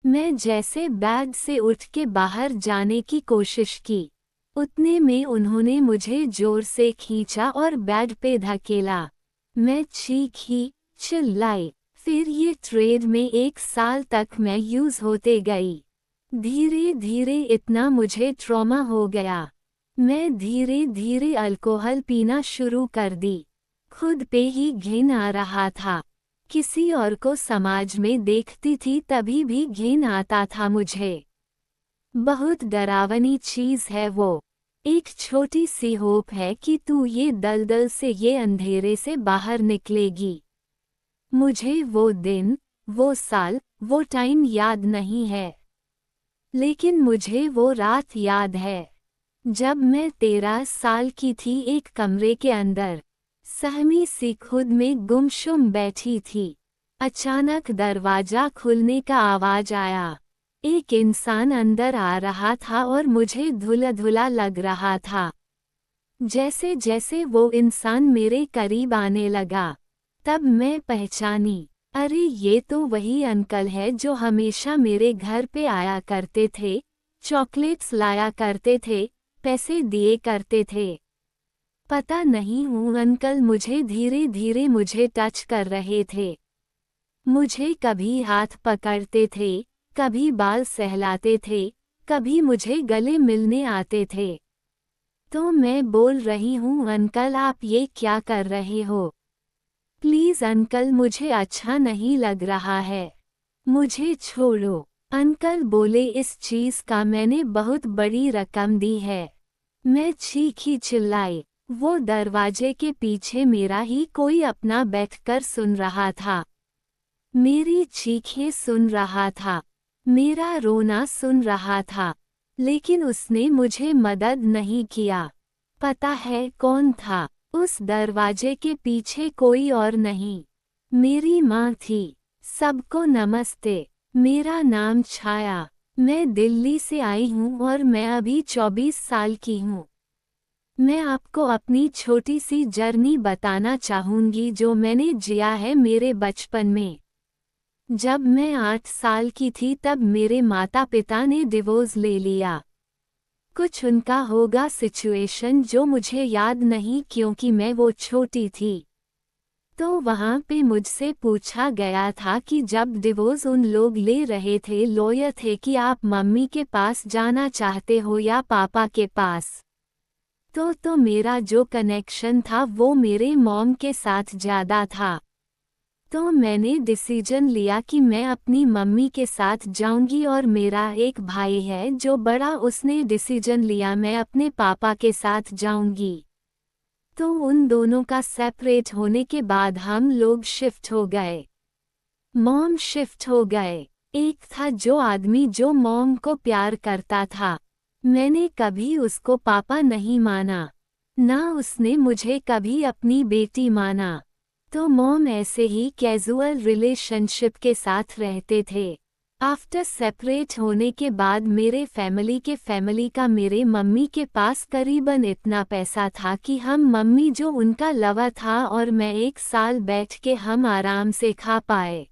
मैं जैसे बेड से उठ के बाहर जाने की कोशिश की, उतने में उन्होंने मुझे जोर से खींचा और बेड पे धकेला। मैं चीखी, चिल्लाई। फिर ये ट्रेड में 1 साल तक मैं यूज होते गई। धीरे धीरे इतना मुझे ट्रॉमा हो गया। मैं धीरे धीरे अल्कोहल पीना शुरू कर दी। खुद पे ही घिन आ रहा था। किसी और को समाज में देखती थी तभी भी घिन आता था मुझे। बहुत डरावनी चीज है वो। एक छोटी सी होप है कि तू ये दलदल से, ये अंधेरे से बाहर निकलेगी। मुझे वो दिन, वो साल, वो टाइम याद नहीं है, लेकिन मुझे वो रात याद है जब मैं 13 साल की थी, एक कमरे के अंदर सहमी सी खुद में गुमसुम बैठी थी। अचानक दरवाजा खुलने का आवाज आया। एक इंसान अंदर आ रहा था और मुझे धुला धुला लग रहा था। जैसे जैसे वो इंसान मेरे करीब आने लगा, तब मैं पहचानी, अरे ये तो वही अंकल है जो हमेशा मेरे घर पे आया करते थे, चॉकलेट्स लाया करते थे, पैसे दिए करते थे। पता नहीं हूँ अंकल मुझे धीरे धीरे मुझे टच कर रहे थे। मुझे कभी हाथ पकड़ते थे, कभी बाल सहलाते थे, कभी मुझे गले मिलने आते थे। तो मैं बोल रही हूँ, अंकल आप ये क्या कर रहे हो? प्लीज अंकल मुझे अच्छा नहीं लग रहा है, मुझे छोड़ो। अंकल बोले इस चीज का मैंने बहुत बड़ी रकम दी है। मैं चीखी चिल्लाई। वो दरवाजे के पीछे मेरा ही कोई अपना बैठकर सुन रहा था। मेरी चीखें सुन रहा था, मेरा रोना सुन रहा था, लेकिन उसने मुझे मदद नहीं किया। पता है कौन था? उस दरवाजे के पीछे कोई और नहीं, मेरी माँ थी। सबको नमस्ते, मेरा नाम छाया। मैं दिल्ली से आई हूँ और मैं अभी 24 साल की हूँ। मैं आपको अपनी छोटी सी जर्नी बताना चाहूँगी जो मैंने जिया है मेरे बचपन में। जब मैं 8 साल की थी तब मेरे माता पिता ने डिवोर्स ले लिया। कुछ उनका होगा सिचुएशन जो मुझे याद नहीं क्योंकि मैं वो छोटी थी। तो वहाँ पे मुझसे पूछा गया था कि जब डिवोर्स उन लोग ले रहे थे, लॉयर थे, कि आप मम्मी के पास जाना चाहते हो या पापा के पास। तो मेरा जो कनेक्शन था वो मेरे मॉम के साथ ज़्यादा था। तो मैंने डिसीजन लिया कि मैं अपनी मम्मी के साथ जाऊंगी और मेरा एक भाई है जो बड़ा, उसने डिसीजन लिया मैं अपने पापा के साथ जाऊंगी। तो उन दोनों का सेपरेट होने के बाद हम लोग शिफ्ट हो गए। मॉम शिफ्ट हो गए। एक था जो आदमी जो मॉम को प्यार करता था। मैंने कभी उसको पापा नहीं माना, ना उसने मुझे कभी अपनी बेटी माना। तो मॉम ऐसे ही कैजुअल रिलेशनशिप के साथ रहते थे। आफ्टर सेपरेट होने के बाद मेरे फैमिली का मेरे मम्मी के पास करीबन इतना पैसा था कि हम मम्मी जो उनका लवर था और मैं 1 साल बैठ के हम आराम से खा पाए।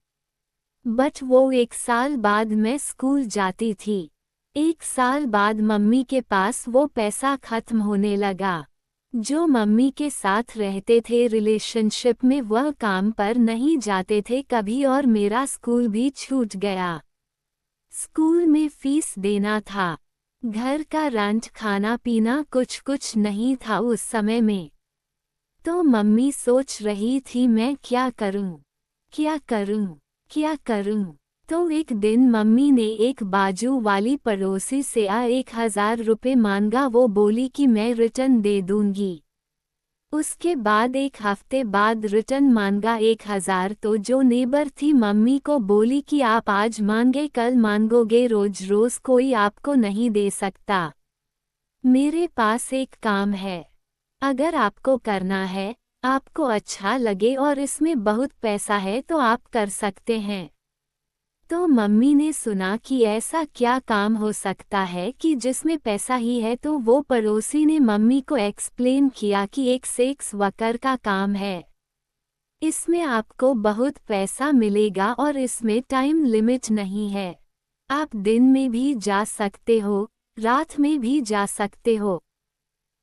बट वो 1 साल बाद मैं स्कूल जाती थी। 1 साल बाद मम्मी के पास वो पैसा खत्म होने लगा। जो मम्मी के साथ रहते थे रिलेशनशिप में वह काम पर नहीं जाते थे कभी और मेरा स्कूल भी छूट गया। स्कूल में फीस देना था, घर का रेंट, खाना पीना कुछ कुछ नहीं था उस समय में। तो मम्मी सोच रही थी मैं क्या करूं, क्या करूं, क्या करूं। तो एक दिन मम्मी ने एक बाजू वाली पड़ोसी से 1000 रुपये मांगा। वो बोली कि मैं रिटर्न दे दूंगी। उसके बाद 1 हफ्ते बाद रिटर्न मांगा 1000। तो जो नेबर थी मम्मी को बोली कि आप आज मांगे कल मांगोगे, रोज रोज कोई आपको नहीं दे सकता। मेरे पास एक काम है, अगर आपको करना है, आपको अच्छा लगे और इसमें बहुत पैसा है तो आप कर सकते हैं। तो मम्मी ने सुना कि ऐसा क्या काम हो सकता है कि जिसमें पैसा ही है, तो वो पड़ोसी ने मम्मी को एक्सप्लेन किया कि एक सेक्स वर्कर का काम है। इसमें आपको बहुत पैसा मिलेगा और इसमें टाइम लिमिट नहीं है। आप दिन में भी जा सकते हो, रात में भी जा सकते हो।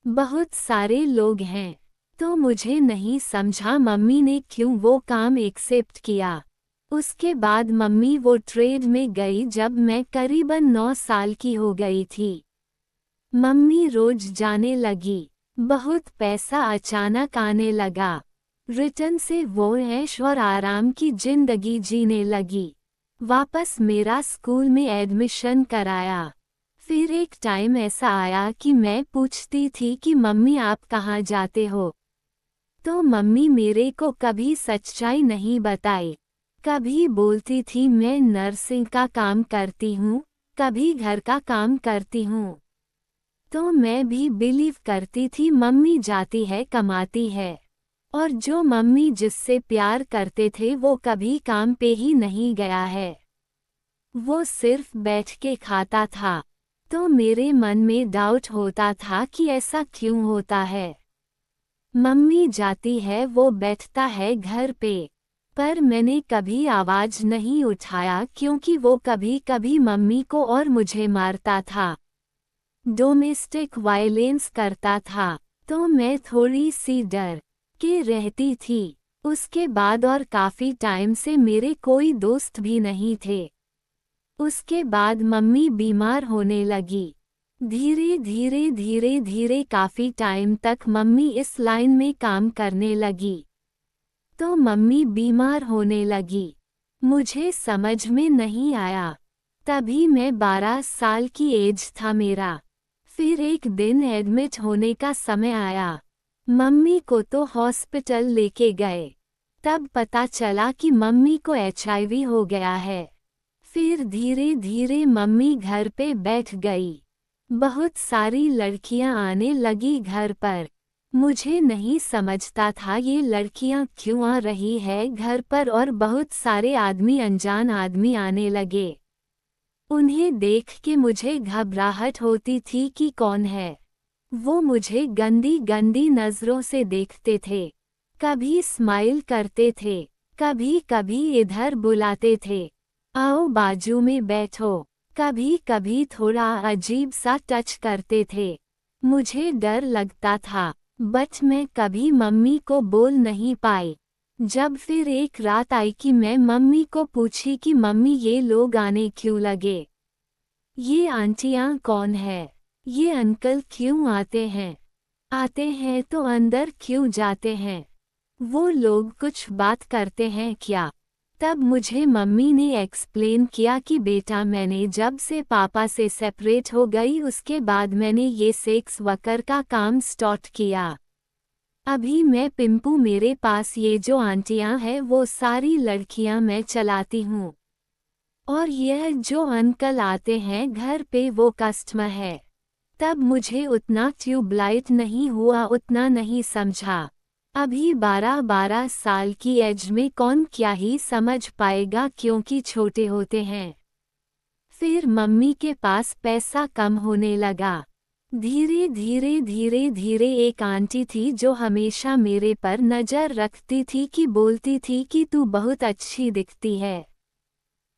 बहुत सारे लोग हैं। तो मुझे नहीं समझा मम्मी ने क्यों वो काम एक्सेप्ट किया। उसके बाद मम्मी वो ट्रेड में गई जब मैं करीबन 9 साल की हो गई थी। मम्मी रोज जाने लगी। बहुत पैसा अचानक आने लगा। रिटर्न से वो ऐश और आराम की जिंदगी जीने लगी। वापस मेरा स्कूल में एडमिशन कराया। फिर एक टाइम ऐसा आया कि मैं पूछती थी कि मम्मी आप कहाँ जाते हो, तो मम्मी मेरे को कभी सच्चाई नहीं बताई। कभी बोलती थी मैं नर्सिंग का काम करती हूँ, कभी घर का काम करती हूँ। तो मैं भी बिलीव करती थी मम्मी जाती है कमाती है। और जो मम्मी जिससे प्यार करते थे वो कभी काम पे ही नहीं गया है। वो सिर्फ बैठ के खाता था। तो मेरे मन में डाउट होता था कि ऐसा क्यों होता है। मम्मी जाती है वो बैठता है घर पे। पर मैंने कभी आवाज नहीं उठाया क्योंकि वो कभी कभी मम्मी को और मुझे मारता था, डोमेस्टिक वायलेंस करता था। तो मैं थोड़ी सी डर के रहती थी। उसके बाद और काफी टाइम से मेरे कोई दोस्त भी नहीं थे। उसके बाद मम्मी बीमार होने लगी। धीरे धीरे धीरे धीरे काफी टाइम तक मम्मी इस लाइन में काम करने लगी। तो मम्मी बीमार होने लगी। मुझे समझ में नहीं आया। तभी मैं 12 साल की एज था मेरा। फिर एक दिन एडमिट होने का समय आया। मम्मी को तो हॉस्पिटल लेके गए। तब पता चला कि मम्मी को HIV हो गया है। फिर धीरे धीरे मम्मी घर पे बैठ गई। बहुत सारी लड़कियां आने लगी घर पर। मुझे नहीं समझता था ये लड़कियां क्यों आ रही है घर पर, और बहुत सारे आदमी अनजान आदमी आने लगे। उन्हें देख के मुझे घबराहट होती थी कि कौन है। वो मुझे गंदी गंदी नजरों से देखते थे। कभी स्माइल करते थे, कभी कभी इधर बुलाते थे, आओ बाजू में बैठो। कभी कभी थोड़ा अजीब सा टच करते थे। मुझे डर लगता था, बट मैं कभी मम्मी को बोल नहीं पाई। जब फिर एक रात आई कि मैं मम्मी को पूछी कि मम्मी ये लोग आने क्यों लगे, ये आंटियां कौन है, ये अंकल क्यों आते हैं तो अंदर क्यों जाते हैं, वो लोग कुछ बात करते हैं क्या। तब मुझे मम्मी ने एक्सप्लेन किया कि बेटा मैंने जब से पापा से सेपरेट हो गई उसके बाद मैंने ये सेक्स वर्कर का काम स्टार्ट किया। अभी मैं पिंपू, मेरे पास ये जो आंटियां हैं वो सारी लड़कियां मैं चलाती हूँ। और यह जो अंकल आते हैं घर पे वो कस्टमर है। तब मुझे उतना ट्यूबलाइट नहीं हुआ, उतना नहीं समझा। अभी 12 साल की एज में कौन क्या ही समझ पाएगा क्योंकि छोटे होते हैं। फिर मम्मी के पास पैसा कम होने लगा। धीरे धीरे धीरे धीरे एक आंटी थी जो हमेशा मेरे पर नज़र रखती थी, कि बोलती थी कि तू बहुत अच्छी दिखती है,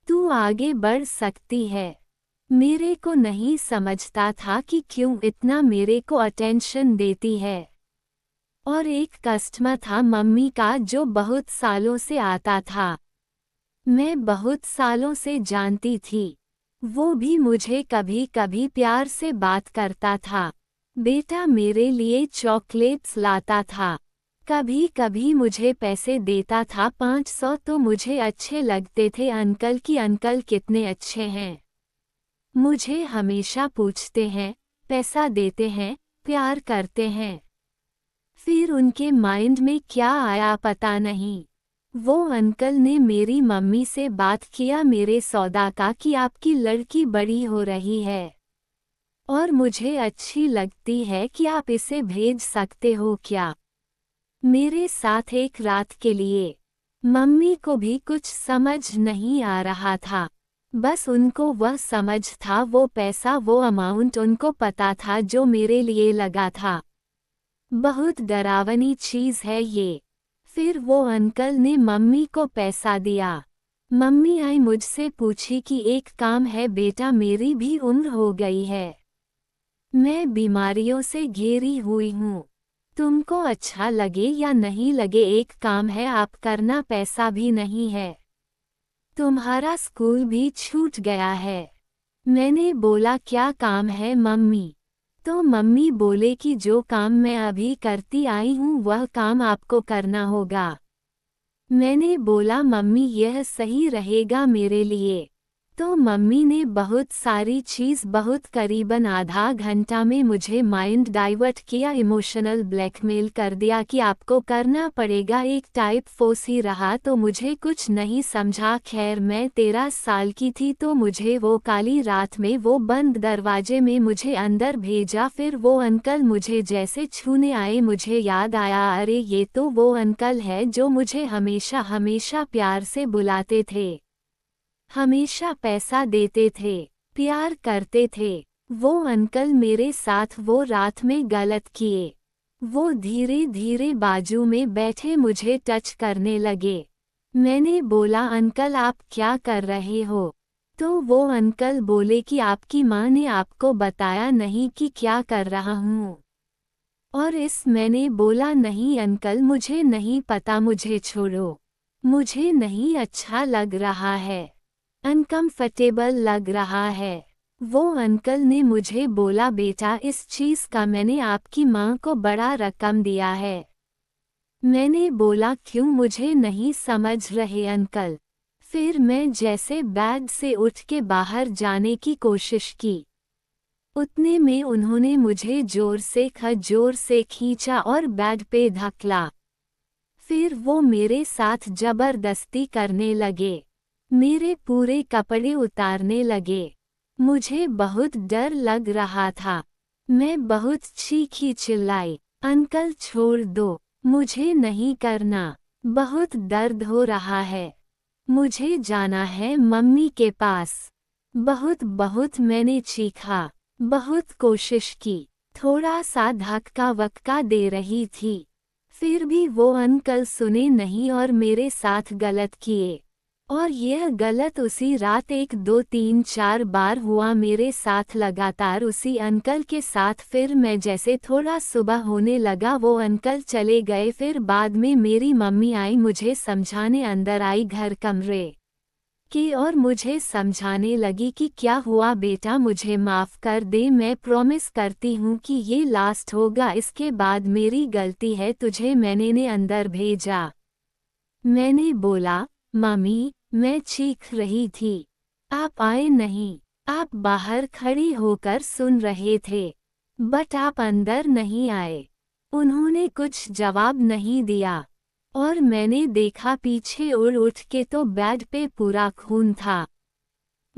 तू आगे बढ़ सकती है। मेरे को नहीं समझता था कि क्यों इतना मेरे को अटेंशन देती है। और एक कस्टमर था मम्मी का जो बहुत सालों से आता था। मैं बहुत सालों से जानती थी। वो भी मुझे कभी कभी प्यार से बात करता था। बेटा मेरे लिए चॉकलेट्स लाता था। कभी कभी मुझे पैसे देता था 500, तो मुझे अच्छे लगते थे अंकल कि अंकल कितने अच्छे हैं। मुझे हमेशा पूछते हैं, पैसा देते हैं, प्यार करते हैं। फिर उनके माइंड में क्या आया पता नहीं। वो अंकल ने मेरी मम्मी से बात किया मेरे सौदा का कि आपकी लड़की बड़ी हो रही है और मुझे अच्छी लगती है कि आप इसे भेज सकते हो क्या मेरे साथ एक रात के लिए। मम्मी को भी कुछ समझ नहीं आ रहा था। बस उनको वह समझ था, वो पैसा, वो अमाउंट उनको पता था जो मेरे लिए लगा था। बहुत डरावनी चीज है ये। फिर वो अंकल ने मम्मी को पैसा दिया। मम्मी आई मुझसे पूछी कि एक काम है बेटा, मेरी भी उम्र हो गई है, मैं बीमारियों से घिरी हुई हूँ, तुमको अच्छा लगे या नहीं लगे एक काम है आप करना, पैसा भी नहीं है, तुम्हारा स्कूल भी छूट गया है। मैंने बोला क्या काम है मम्मी? तो मम्मी बोले कि जो काम मैं अभी करती आई हूँ वह काम आपको करना होगा। मैंने बोला मम्मी यह सही रहेगा मेरे लिए? तो मम्मी ने बहुत सारी चीज़ बहुत करीबन आधा घंटा में मुझे माइंड डाइवर्ट किया, इमोशनल ब्लैकमेल कर दिया कि आपको करना पड़ेगा, एक टाइप फोर्स ही रहा तो मुझे कुछ नहीं समझा। खैर मैं 13 साल की थी तो मुझे वो काली रात में वो बंद दरवाजे में मुझे अंदर भेजा। फिर वो अंकल मुझे जैसे छूने आए, मुझे याद आया अरे ये तो वो अंकल है जो मुझे हमेशा हमेशा प्यार से बुलाते थे, हमेशा पैसा देते थे, प्यार करते थे। वो अंकल मेरे साथ वो रात में गलत किए। वो धीरे धीरे बाजू में बैठे मुझे टच करने लगे। मैंने बोला अंकल आप क्या कर रहे हो? तो वो अंकल बोले कि आपकी माँ ने आपको बताया नहीं कि क्या कर रहा हूँ? और मैंने बोला नहीं अंकल मुझे नहीं पता, मुझे छोड़ो, मुझे नहीं अच्छा लग रहा है, अनकंफर्टेबल लग रहा है। वो अंकल ने मुझे बोला बेटा इस चीज़ का मैंने आपकी माँ को बड़ा रकम दिया है। मैंने बोला क्यों, मुझे नहीं समझ रहे अंकल। फिर मैं जैसे बेड से उठ के बाहर जाने की कोशिश की, उतने में उन्होंने मुझे जोर से खींचा और बेड पे धकेला। फिर वो मेरे साथ जबरदस्ती करने लगे, मेरे पूरे कपड़े उतारने लगे। मुझे बहुत डर लग रहा था, मैं बहुत चीखी चिल्लाई, अंकल छोड़ दो, मुझे नहीं करना, बहुत दर्द हो रहा है, मुझे जाना है मम्मी के पास। बहुत बहुत मैंने चीखा, बहुत कोशिश की, थोड़ा सा धक्का वक्का दे रही थी, फिर भी वो अंकल सुने नहीं और मेरे साथ गलत किए। और यह गलत उसी रात 1 2 3 4 बार हुआ मेरे साथ लगातार उसी अंकल के साथ। फिर मैं जैसे थोड़ा सुबह होने लगा वो अंकल चले गए। फिर बाद में मेरी मम्मी आई मुझे समझाने, अंदर आई घर कमरे की और मुझे समझाने लगी कि क्या हुआ बेटा, मुझे माफ़ कर दे, मैं प्रॉमिस करती हूँ कि ये लास्ट होगा, इसके बाद मेरी गलती है, तुझे मैंने ने अंदर भेजा। मैंने बोला मम्मी मैं चीख रही थी, आप आए नहीं, आप बाहर खड़ी होकर सुन रहे थे, बट आप अंदर नहीं आए। उन्होंने कुछ जवाब नहीं दिया और मैंने देखा पीछे उठ के तो बेड पे पूरा खून था।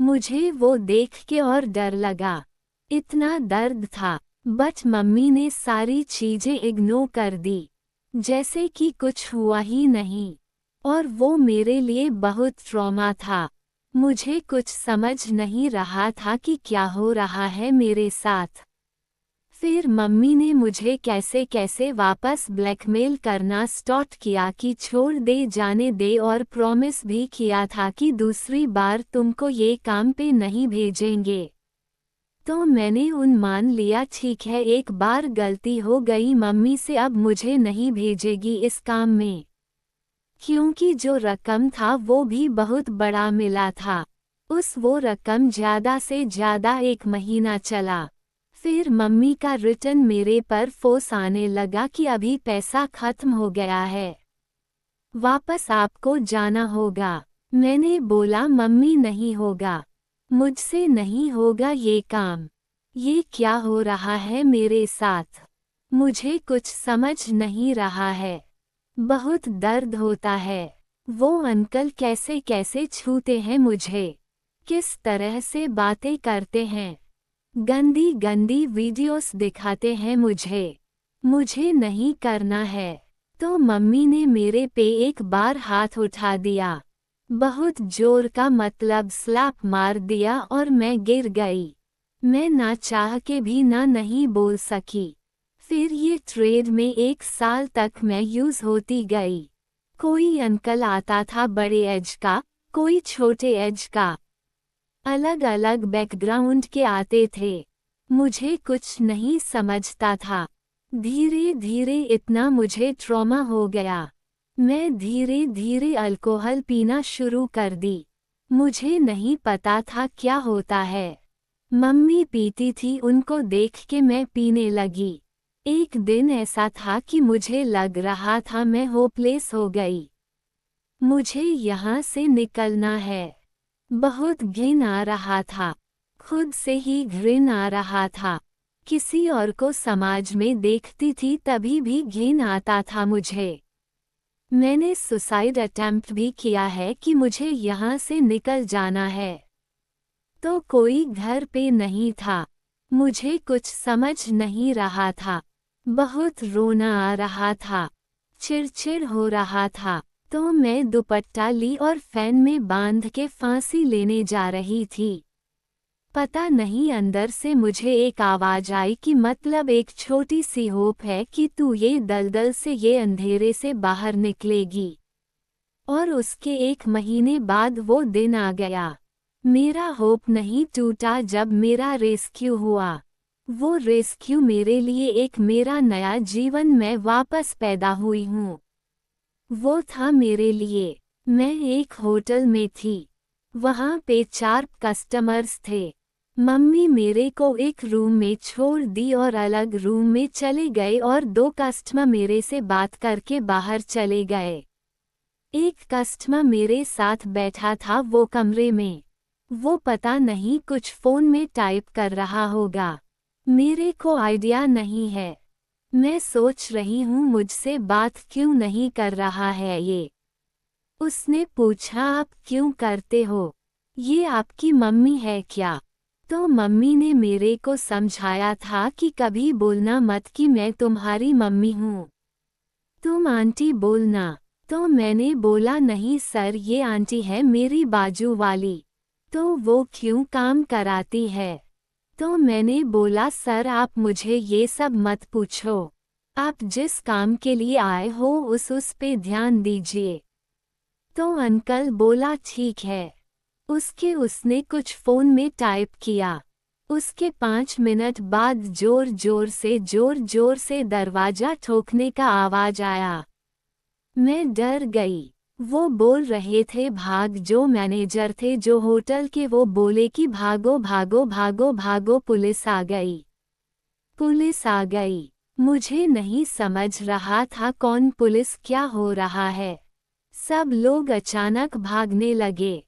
मुझे वो देख के और डर लगा, इतना दर्द था, बट मम्मी ने सारी चीजें इग्नोर कर दी, जैसे कि कुछ हुआ ही नहीं। और वो मेरे लिए बहुत ट्रॉमा था, मुझे कुछ समझ नहीं रहा था कि क्या हो रहा है मेरे साथ। फिर मम्मी ने मुझे कैसे कैसे वापस ब्लैकमेल करना स्टार्ट किया कि छोड़ दे, जाने दे, और प्रॉमिस भी किया था कि दूसरी बार तुमको ये काम पे नहीं भेजेंगे। तो मैंने मान लिया ठीक है, एक बार गलती हो गई मम्मी से, अब मुझे नहीं भेजेगी इस काम में, क्योंकि जो रकम था वो भी बहुत बड़ा मिला था। वो रकम ज़्यादा से ज़्यादा 1 महीना चला। फिर मम्मी का रिटर्न मेरे पर फोर्स आने लगा कि अभी पैसा खत्म हो गया है, वापस आपको जाना होगा। मैंने बोला मम्मी नहीं होगा, मुझसे नहीं होगा ये काम, ये क्या हो रहा है मेरे साथ, मुझे कुछ समझ नहीं रहा है, बहुत दर्द होता है। वो अंकल कैसे कैसे छूते हैं मुझे, किस तरह से बातें करते हैं, गंदी गंदी वीडियोस दिखाते हैं मुझे नहीं करना है। तो मम्मी ने मेरे पे एक बार हाथ उठा दिया, बहुत जोर का, मतलब स्लैप मार दिया और मैं गिर गई। मैं ना चाह के भी ना नहीं बोल सकी। फिर ये ट्रेड में 1 साल तक मैं यूज होती गई। कोई अंकल आता था बड़े एज का, कोई छोटे एज का। अलग अलग बैकग्राउंड के आते थे। मुझे कुछ नहीं समझता था। धीरे धीरे इतना मुझे ट्रॉमा हो गया। मैं धीरे धीरे अल्कोहल पीना शुरू कर दी। मुझे नहीं पता था क्या होता है। मम्मी पीती थी, उनको देख के मैं पीने लगी। एक दिन ऐसा था कि मुझे लग रहा था मैं होपलेस हो गई। मुझे यहाँ से निकलना है। बहुत घिन आ रहा था। खुद से ही घिन आ रहा था। किसी और को समाज में देखती थी तभी भी घिन आता था मुझे। मैंने सुसाइड अटेम्प्ट भी किया है कि मुझे यहाँ से निकल जाना है। तो कोई घर पे नहीं था। मुझे कुछ समझ नहीं रहा था। बहुत रोना आ रहा था। चिड़चिड़ हो रहा था। तो मैं दुपट्टा ली और फैन में बांध के फांसी लेने जा रही थी। पता नहीं अंदर से मुझे एक आवाज आई कि मतलब एक छोटी सी होप है कि तू ये दलदल से, ये अंधेरे से बाहर निकलेगी। और उसके 1 महीने बाद वो दिन आ गया। मेरा होप नहीं टूटा जब मेरा रेस्क्यू हुआ। वो रेस्क्यू मेरे लिए एक मेरा नया जीवन, मैं वापस पैदा हुई हूँ। वो था मेरे लिए। मैं एक होटल में थी। वहाँ पे 4 कस्टमर्स थे। मम्मी मेरे को एक रूम में छोड़ दी और अलग रूम में चले गए और 2 कस्टमर मेरे से बात करके बाहर चले गए। एक कस्टमर मेरे साथ बैठा था वो कमरे में। वो पता नहीं कुछ फोन में टाइप कर रहा होगा। मेरे को आइडिया नहीं है। मैं सोच रही हूँ मुझसे बात क्यों नहीं कर रहा है ये। उसने पूछा आप क्यों करते हो? ये आपकी मम्मी है क्या? तो मम्मी ने मेरे को समझाया था कि कभी बोलना मत कि मैं तुम्हारी मम्मी हूँ। तुम आंटी बोलना। तो मैंने बोला नहीं सर, ये आंटी है मेरी बाजू वाली। तो वो क्यों काम कराती है? तो मैंने बोला सर आप मुझे ये सब मत पूछो। आप जिस काम के लिए आए हो उस पे ध्यान दीजिए। तो अंकल बोला ठीक है। उसने कुछ फ़ोन में टाइप किया। उसके 5 मिनट बाद जोर जोर से दरवाज़ा ठोकने का आवाज़ आया। मैं डर गई। वो बोल रहे थे भाग, जो मैनेजर थे जो होटल के, वो बोले कि भागो भागो भागो भागो, पुलिस आ गई। पुलिस आ गई। मुझे नहीं समझ रहा था कौन पुलिस, क्या हो रहा है। सब लोग अचानक भागने लगे।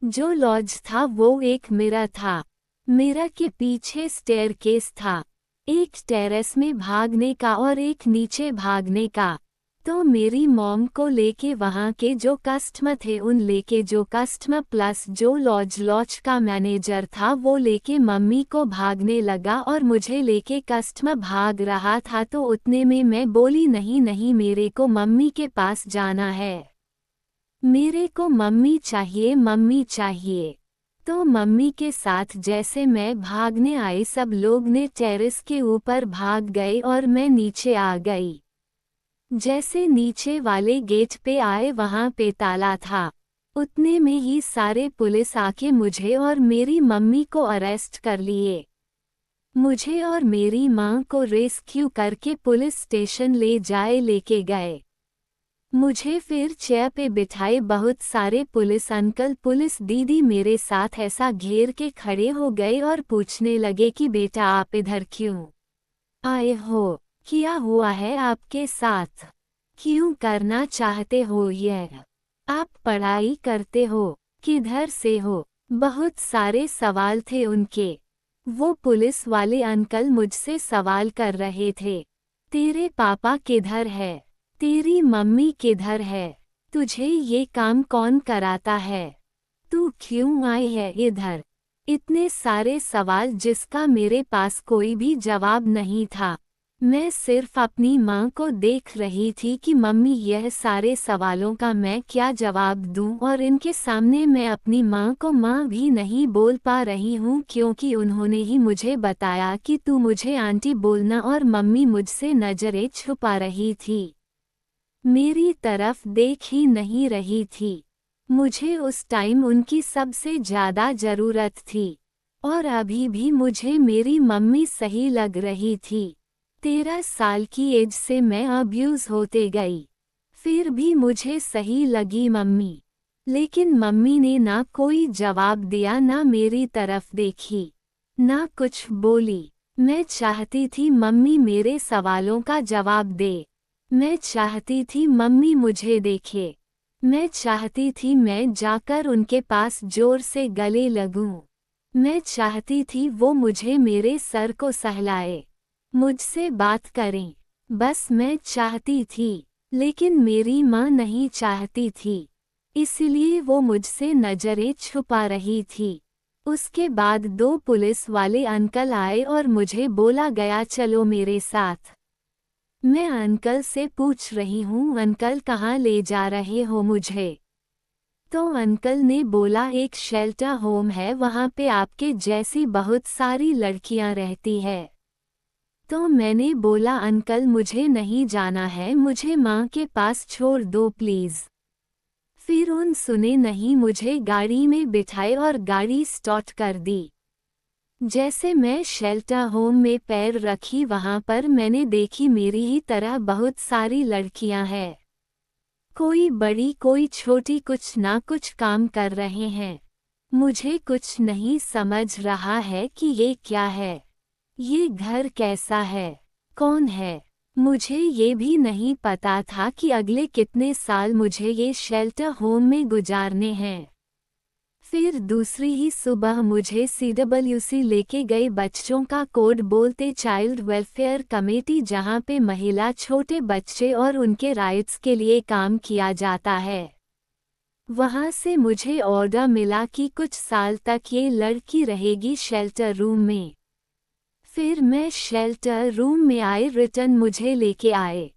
जो लॉज था वो एक मिरर था। मिरर के पीछे स्टेयरकेस था। एक टेरेस में भागने का और एक नीचे भागने का। तो मेरी मॉम को लेके वहाँ के जो कस्टमर थे उन लेके, जो कस्टमर प्लस जो लॉज का मैनेजर था वो लेके मम्मी को भागने लगा और मुझे लेके कस्टमर भाग रहा था। तो उतने में मैं बोली नहीं नहीं, मेरे को मम्मी के पास जाना है। मेरे को मम्मी चाहिए, मम्मी चाहिए। तो मम्मी के साथ जैसे मैं भागने आई, सब लोग ने टेरेस के ऊपर भाग गए और मैं नीचे आ गई। जैसे नीचे वाले गेट पे आए वहाँ पे ताला था। उतने में ही सारे पुलिस आके मुझे और मेरी मम्मी को अरेस्ट कर लिए। मुझे और मेरी माँ को रेस्क्यू करके पुलिस स्टेशन लेके गए। मुझे फिर चेयर पे बिठाए बहुत सारे पुलिस अंकल, पुलिस दीदी मेरे साथ ऐसा घेर के खड़े हो गए और पूछने लगे कि बेटा आप इधर क्यों आए हो? क्या हुआ है आपके साथ? क्यों करना चाहते हो ये? आप पढ़ाई करते हो? किधर से हो? बहुत सारे सवाल थे उनके। वो पुलिस वाले अंकल मुझसे सवाल कर रहे थे। तेरे पापा किधर है? तेरी मम्मी किधर है? तुझे ये काम कौन कराता है? तू क्यों आई है इधर? इतने सारे सवाल जिसका मेरे पास कोई भी जवाब नहीं था। मैं सिर्फ अपनी माँ को देख रही थी कि मम्मी यह सारे सवालों का मैं क्या जवाब दूँ, और इनके सामने मैं अपनी माँ को माँ भी नहीं बोल पा रही हूँ क्योंकि उन्होंने ही मुझे बताया कि तू मुझे आंटी बोलना, और मम्मी मुझसे नजरें छुपा रही थी। मेरी तरफ देख ही नहीं रही थी। मुझे उस टाइम उनकी सबसे ज़्यादा ज़रूरत थी। और अभी भी मुझे मेरी मम्मी सही लग रही थी। 13 साल की एज से मैं अब्यूज़ होते गई। फिर भी मुझे सही लगी मम्मी। लेकिन मम्मी ने ना कोई जवाब दिया, ना मेरी तरफ देखी, ना कुछ बोली। मैं चाहती थी मम्मी मेरे सवालों का जवाब दे। मैं चाहती थी मम्मी मुझे देखे। मैं चाहती थी मैं जाकर उनके पास जोर से गले लगूं। मैं चाहती थी वो मुझे मेरे सर को सहलाए, मुझसे बात करें। बस मैं चाहती थी। लेकिन मेरी माँ नहीं चाहती थी, इसलिए वो मुझसे नज़रें छुपा रही थी। उसके बाद 2 पुलिस वाले अंकल आए और मुझे बोला गया चलो मेरे साथ। मैं अंकल से पूछ रही हूँ अंकल कहाँ ले जा रहे हो मुझे? तो अंकल ने बोला एक शेल्टर होम है, वहाँ पे आपके जैसी बहुत सारी लड़कियाँ रहती है। तो मैंने बोला अंकल मुझे नहीं जाना है, मुझे माँ के पास छोड़ दो प्लीज़। फिर उन सुने नहीं मुझे गाड़ी में बिठाए और गाड़ी स्टार्ट कर दी। जैसे मैं शेल्टर होम में पैर रखी वहाँ पर मैंने देखी मेरी ही तरह बहुत सारी लड़कियाँ हैं। कोई बड़ी कोई छोटी, कुछ ना कुछ काम कर रहे हैं। मुझे कुछ नहीं समझ रहा है कि ये क्या है, ये घर कैसा है, कौन है। मुझे ये भी नहीं पता था कि अगले कितने साल मुझे ये शेल्टर होम में गुजारने हैं। फिर दूसरी ही सुबह मुझे CWC लेके गए, बच्चों का कोड बोलते चाइल्ड वेलफेयर कमेटी, जहाँ पे महिला छोटे बच्चे और उनके राइट्स के लिए काम किया जाता है। वहाँ से मुझे ऑर्डर मिला कि कुछ साल तक ये लड़की रहेगी शेल्टर रूम में। फिर मैं शेल्टर रूम में आए, रिटर्न मुझे लेके आए।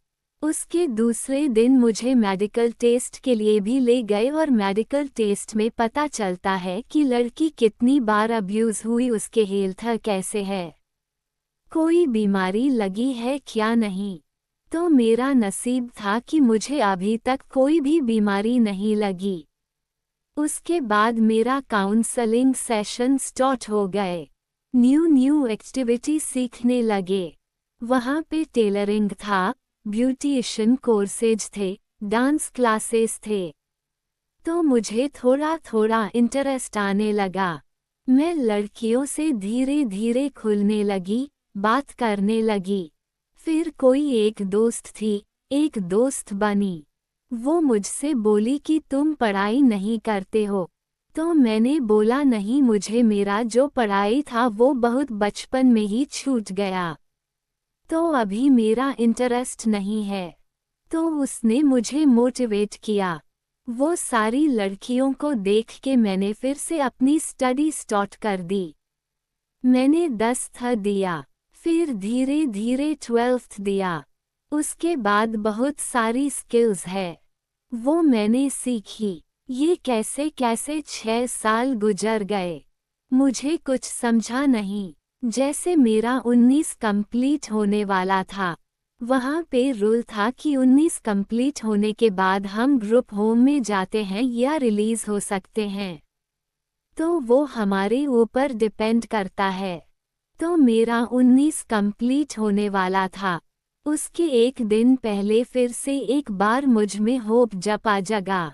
उसके दूसरे दिन मुझे मेडिकल टेस्ट के लिए भी ले गए और मेडिकल टेस्ट में पता चलता है कि लड़की कितनी बार अब्यूज़ हुई, उसके हेल्थ कैसे है, कोई बीमारी लगी है क्या नहीं। तो मेरा नसीब था कि मुझे अभी तक कोई भी बीमारी नहीं लगी। उसके बाद मेरा काउंसलिंग सेशन स्टार्ट हो गए। न्यू एक्टिविटी सीखने लगे। वहाँ पे टेलरिंग था, ब्यूटिशियन कोर्सेज थे, डांस क्लासेस थे। तो मुझे थोड़ा थोड़ा इंटरेस्ट आने लगा। मैं लड़कियों से धीरे धीरे खुलने लगी, बात करने लगी। फिर कोई एक दोस्त थी, एक दोस्त बनी। वो मुझसे बोली कि तुम पढ़ाई नहीं करते हो। तो मैंने बोला नहीं, मुझे मेरा जो पढ़ाई था वो बहुत बचपन में ही छूट गया, तो अभी मेरा इंटरेस्ट नहीं है। तो उसने मुझे मोटिवेट किया। वो सारी लड़कियों को देख के मैंने फिर से अपनी स्टडी स्टार्ट कर दी। मैंने 10th दिया, फिर धीरे धीरे 12th दिया। उसके बाद बहुत सारी स्किल्स है, वो मैंने सीखी। ये कैसे कैसे 6 साल गुजर गए, मुझे कुछ समझा नहीं। जैसे मेरा 19 कंप्लीट होने वाला था, वहाँ पे रूल था कि 19 कंप्लीट होने के बाद हम ग्रुप होम में जाते हैं या रिलीज़ हो सकते हैं। तो वो हमारे ऊपर डिपेंड करता है। तो मेरा 19 कंप्लीट होने वाला था। उसके एक दिन पहले फिर से एक बार मुझ में होप जपा जगा।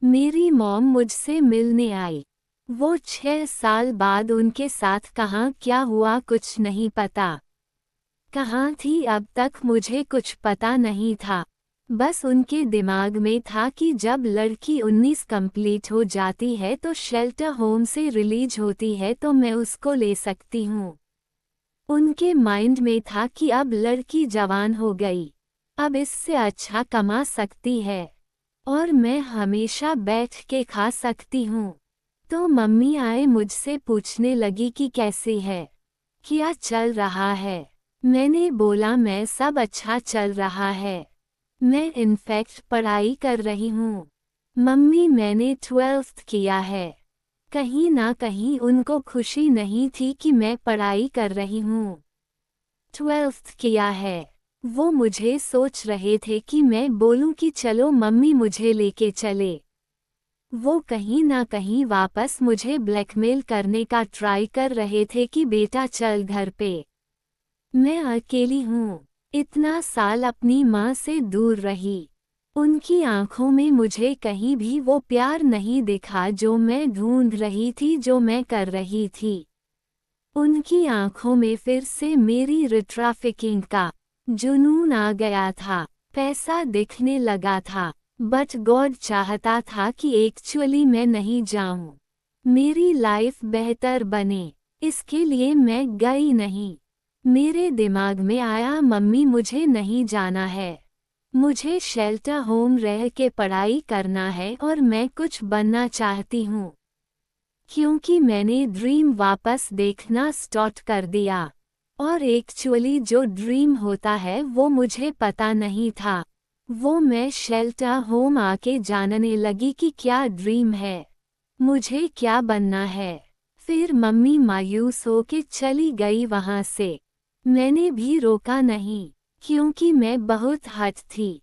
मेरी मॉम मुझसे मिलने आई। वो 6 साल बाद उनके साथ कहाँ क्या हुआ कुछ नहीं पता। कहाँ थी अब तक मुझे कुछ पता नहीं था। बस उनके दिमाग में था कि जब लड़की 19 कंप्लीट हो जाती है तो शेल्टर होम से रिलीज होती है तो मैं उसको ले सकती हूँ। उनके माइंड में था कि अब लड़की जवान हो गई, अब इससे अच्छा कमा सकती है और मैं हमेशा बैठ के खा सकती हूँ। तो मम्मी आए, मुझसे पूछने लगी कि कैसी है, क्या चल रहा है। मैंने बोला मैं सब अच्छा चल रहा है, मैं इनफैक्ट पढ़ाई कर रही हूँ। मम्मी मैंने 12th किया है। कहीं ना कहीं उनको खुशी नहीं थी कि मैं पढ़ाई कर रही हूँ। 12th किया है। वो मुझे सोच रहे थे कि मैं बोलूं कि चलो मम्मी मुझे लेके चले। वो कहीं ना कहीं वापस मुझे ब्लैकमेल करने का ट्राई कर रहे थे कि बेटा चल घर पे। मैं अकेली हूँ। इतना साल अपनी माँ से दूर रही। उनकी आंखों में मुझे कहीं भी वो प्यार नहीं दिखा जो मैं ढूंढ रही थी, जो मैं कर रही थी। उनकी आंखों में फिर से मेरी ट्रैफिकिंग का जुनून आ गया था। पैसा दिखने लगा था। बट गॉड चाहता था कि एक्चुअली मैं नहीं जाऊं। मेरी लाइफ बेहतर बने। इसके लिए मैं गई नहीं। मेरे दिमाग में आया मम्मी मुझे नहीं जाना है। मुझे शेल्टर होम रह के पढ़ाई करना है और मैं कुछ बनना चाहती हूँ। क्योंकि मैंने ड्रीम वापस देखना स्टार्ट कर दिया। और एक्चुअली जो ड्रीम होता है वो मुझे पता नहीं था। वो मैं शेल्टर होम आके जानने लगी कि क्या ड्रीम है, मुझे क्या बनना है। फिर मम्मी मायूस होके चली गई वहां से। मैंने भी रोका नहीं, क्योंकि मैं बहुत हट थी।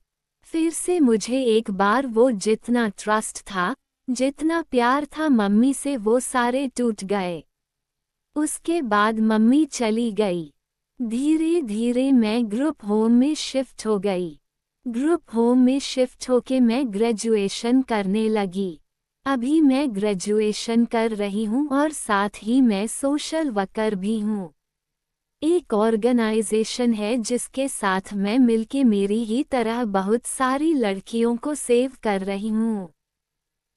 फिर से मुझे एक बार वो जितना ट्रस्ट था, जितना प्यार था मम्मी से, वो सारे टूट गए। उसके बाद मम्मी चली गई। धीरे धीरे मैं ग्रुप होम में शिफ्ट हो गई। ग्रुप होम में शिफ्ट होके मैं ग्रेजुएशन करने लगी। अभी मैं ग्रेजुएशन कर रही हूँ और साथ ही मैं सोशल वर्कर भी हूँ। एक ऑर्गेनाइजेशन है जिसके साथ मैं मिलके मेरी ही तरह बहुत सारी लड़कियों को सेव कर रही हूँ।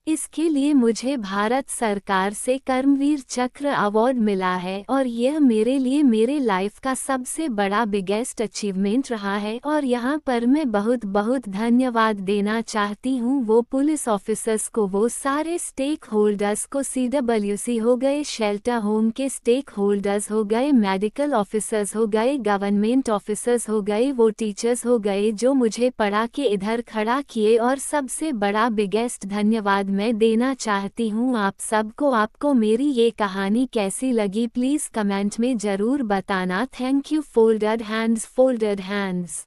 इसके लिए मुझे भारत सरकार से कर्मवीर चक्र अवार्ड मिला है और यह मेरे लिए मेरे लाइफ का सबसे बड़ा बिगेस्ट अचीवमेंट रहा है। और यहाँ पर मैं बहुत बहुत धन्यवाद देना चाहती हूँ वो पुलिस ऑफिसर्स को, वो सारे स्टेक होल्डर्स को, CWC हो गए, शेल्टर होम के स्टेक होल्डर्स हो गए, मेडिकल ऑफिसर्स हो गए, गवर्नमेंट ऑफिसर्स हो गए, वो टीचर्स हो गए जो मुझे पढ़ा के इधर खड़ा किए। और सबसे बड़ा बिगेस्ट धन्यवाद मैं देना चाहती हूँ आप सबको। आपको मेरी ये कहानी कैसी लगी प्लीज़ कमेंट में ज़रूर बताना। Thank you. Folded hands, folded hands.